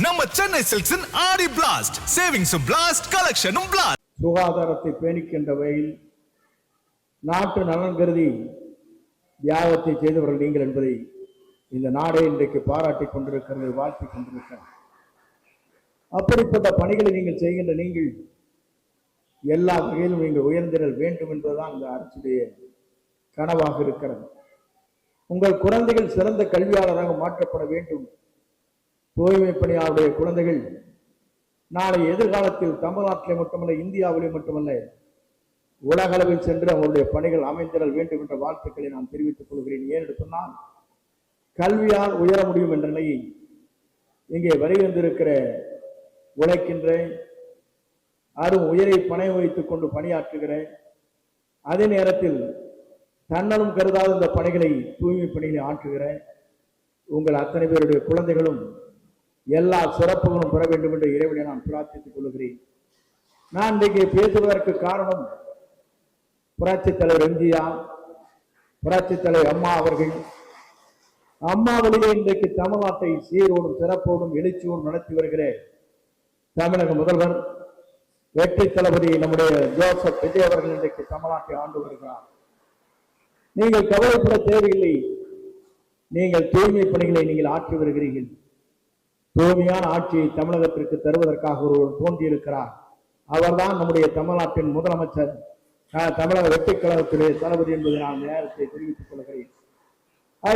நம்ம சென்னை சில்க்ஸின் ஆடி blast சேவிங்ஸும் blast கலெக்ஷனும் blast. சுகாதாரத்தை பேணிக்கின்ற வகையில் நாட்டு நலன் கருதி தியாகத்தை செய்தவர்கள் நீங்கள் என்பதை இந்த நாடே இன்றைக்கு பாராட்டிக் கொண்டிருக்கிறது, வாழ்த்திக் கொண்டிருக்கிறது. அப்படிப்பட்ட பணிகளை நீங்கள் செய்கின்ற நீங்கள் எல்லா வகையிலும் நீங்கள் உயர்ந்திடல் வேண்டும் என்பதுதான் இந்த அரசுடைய கனவாக இருக்கிறது. உங்கள் குழந்தைகள் சிறந்த கல்வியாளராக மாற்றப்பட வேண்டும். தூய்மை பணியாளருடைய குழந்தைகள் நாளை எதிர்காலத்தில் தமிழ்நாட்டிலே மட்டுமல்ல, இந்தியாவிலே மட்டுமல்ல, உலக அளவில் சென்று அவருடைய பணிகள் அமைந்திடல் வேண்டும் என்ற வாழ்த்துக்களை நான் தெரிவித்துக் கொள்கிறேன். ஏனென்று சொன்னால், கல்வியால் உயர முடியும் என்ற நிலையை இங்கே வருகின்றிருக்கிற உழைக்கின்ற அரும் உயிரை பணை வைத்துக் கொண்டு பணியாற்றுகிற, அதே நேரத்தில் தன்னலும் கருதாத இந்த பணிகளை தூய்மை பணிகளை ஆற்றுகிற உங்கள் அத்தனை பேருடைய குழந்தைகளும் எல்லா சிறப்புகளும் பெற வேண்டும் என்று இறைவனை நான் பிரார்த்தித்துக் கொள்கிறேன். நான் இன்றைக்கு பேசுவதற்கு காரணம் புரட்சித் தலைவர் எம்ஜிஆர், புரட்சித் தலைவர் அம்மா அவர்கள். அம்மா வழியே இன்றைக்கு தமிழ்நாட்டை சீரோடும் சிறப்போடும் எழுச்சியோடும் நடத்தி வருகிற தமிழக முதல்வர் வெற்றி தளபதி நம்முடைய ஜோசப் விஜய் அவர்கள் இன்றைக்கு தமிழ்நாட்டை ஆண்டு வருகிறார். நீங்கள் கவலைப்பட தேவையில்லை. நீங்கள் தூய்மை பணிகளை நீங்கள் ஆற்றி வருகிறீர்கள். தூய்மையான ஆட்சியை தமிழகத்திற்கு தருவதற்காக ஒருவர் தோன்றியிருக்கிறார். அவர்தான் நம்முடைய தமிழ்நாட்டின் முதலமைச்சர், தமிழக வெற்றிக் கழகத்திலே தளபதி என்பதை நான் நேரத்தை தெரிவித்துக் கொள்கிறேன்.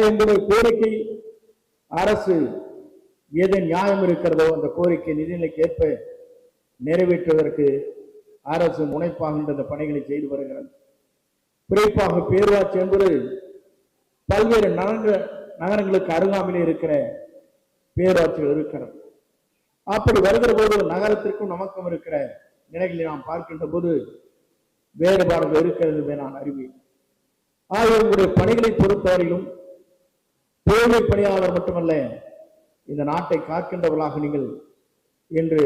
எங்களுடைய கோரிக்கை, அரசு எது நியாயம் இருக்கிறதோ அந்த கோரிக்கை நிதிநிலைக்கு ஏற்ப நிறைவேற்றுவதற்கு அரசு முனைப்பாகின்ற இந்த பணிகளை செய்து வருகிறது. குறிப்பாக பேரூராட்சி என்பது பல்வேறு நகரங்களுக்கு அருகாமையிலே இருக்கிற பேரூராட்சிகள் இருக்கிறது. அப்படி வருகிற போது நகரத்திற்கும் நமக்கும் இருக்கிற நிலைகளை நாம் பார்க்கின்ற போது வேறுபாடுகள் இருக்கிறது என்பதை நான் அறிவேன். உங்களுடைய பணிகளை பொறுத்தவரையிலும் தூய்மை பணியாளர் மட்டுமல்ல, இந்த நாட்டை காக்கின்றவர்களாக நீங்கள் இன்று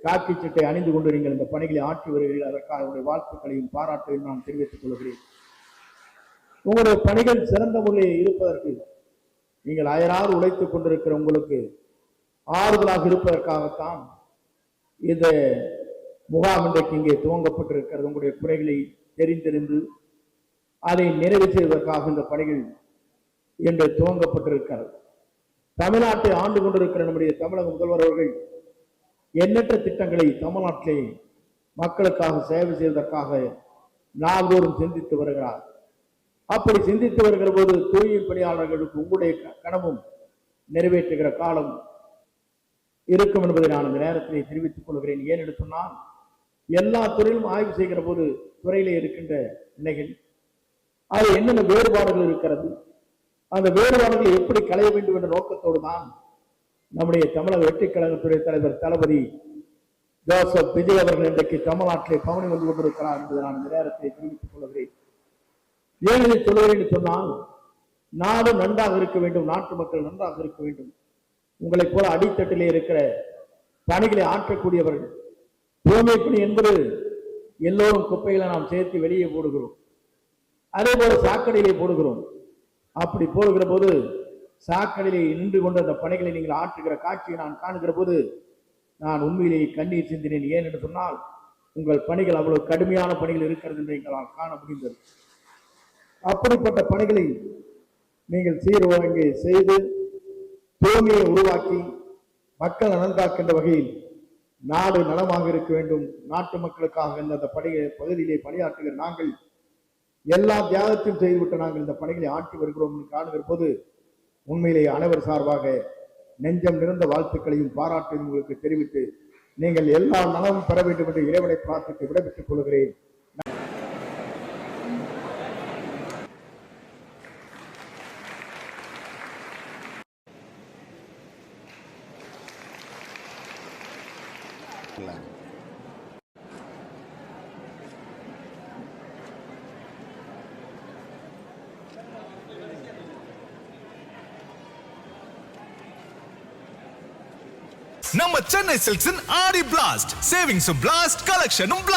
காக்கி சட்டை அணிந்து கொண்டு நீங்கள் இந்த பணிகளை ஆற்றி வருகிறீர்கள். அதற்காக வாழ்த்துக்களையும் பாராட்டையும் நான் தெரிவித்துக் கொள்கிறேன். உங்களுடைய பணிகள் சிறந்த முறையில் இருப்பதற்கு நீங்கள் அயராது உழைத்துக் கொண்டிருக்கிற உங்களுக்கு ஆறுதலாக இருப்பதற்காகத்தான் இந்த முகாம் இன்றைக்கு இங்கே துவங்கப்பட்டிருக்கிறது. உங்களுடைய குறைகளை தெரிந்தெறிந்து அதை நிறைவு செய்வதற்காக இந்த பணிகள் இன்று துவங்கப்பட்டிருக்கிறது. தமிழ்நாட்டை ஆண்டு கொண்டிருக்கிற நம்முடைய தமிழக முதல்வர் அவர்கள் எண்ணற்ற திட்டங்களை தமிழ்நாட்டிலே மக்களுக்காக சேவை செய்வதற்காக நாள்தோறும் சிந்தித்து வருகிறார். அப்படி சிந்தித்து வருகிற போது தூய்மை பணியாளர்களுக்கு உங்களுடைய கனவும் நிறைவேற்றுகிற காலம் இருக்கும் என்பதை நான் இந்த நேரத்திலே தெரிவித்துக் கொள்கிறேன். ஏனென்று சொன்னால், எல்லா துறையிலும் ஆய்வு செய்கிற போது துறையிலே இருக்கின்ற நிலைகள் அது என்னென்ன வேறுபாடுகள் இருக்கிறது, அந்த வேறுபாடுகளை எப்படி களைய வேண்டும் என்ற நோக்கத்தோடு தான் நம்முடைய தமிழக வெற்றிக் கழகத்துறை தலைவர் தளபதி ஜோசப் விஜய் அவர்கள் இன்றைக்கு தமிழ்நாட்டிலே பவனி வந்து கொண்டிருக்கிறார் என்பதை நான் இந்த நேரத்தை தெரிவித்துக் கொள்கிறேன். ஏன் இதை சொல்லுகிறேன் என்று சொன்னால், நாடு நன்றாக இருக்க வேண்டும், நாட்டு மக்கள் நன்றாக இருக்க வேண்டும். உங்களைப் போல அடித்தட்டிலே இருக்கிற பணிகளை ஆற்றக்கூடியவர்கள். தூய்மை பணி என்பது எல்லோரும் குப்பைகளை நாம் சேர்த்து வெளியே போடுகிறோம், அதே போல சாக்கடையிலே போடுகிறோம். அப்படி போடுகிற போது சாக்கடையிலே நின்று கொண்டு அந்த பணிகளை நீங்கள் ஆற்றுகிற காட்சியை நான் காணுகிற போது நான் உண்மையிலேயே கண்ணீர் சிந்தினேன். ஏன் என்று சொன்னால், உங்கள் பணிகள் அவ்வளவு கடுமையான பணிகள் இருக்கிறது என்று எங்களால் காண முடிந்தது. அப்படிப்பட்ட பணிகளை நீங்கள் சீர்வழங்கி செய்து தூய்மையை உருவாக்கி மக்கள் நலன் காக்கின்ற வகையில் நாடு நலமாக இருக்க வேண்டும். நாட்டு மக்களுக்காக இந்த பகுதியிலே பணியாற்றுகிற நாங்கள் எல்லா தியாகத்தையும் செய்துவிட்டு நாங்கள் இந்த பணிகளை ஆற்றி வருகிறோம் என்று காணுகிற போது உண்மையிலேயே அனைவர் சார்பாக நெஞ்சம் நிறைந்த வாழ்த்துக்களையும் பாராட்டையும் உங்களுக்கு தெரிவித்து நீங்கள் எல்லா நலமும் பெற வேண்டும் என்று இறைவனை பிரார்த்தித்து விடைபெற்றுக் கொள்கிறேன். நம்ம சென்னை சில்க்ஸின் ஆடி பிளாஸ்ட் சேவிங்ஸும் பிளாஸ்ட் கலெக்ஷனும் பிளாஸ்ட்.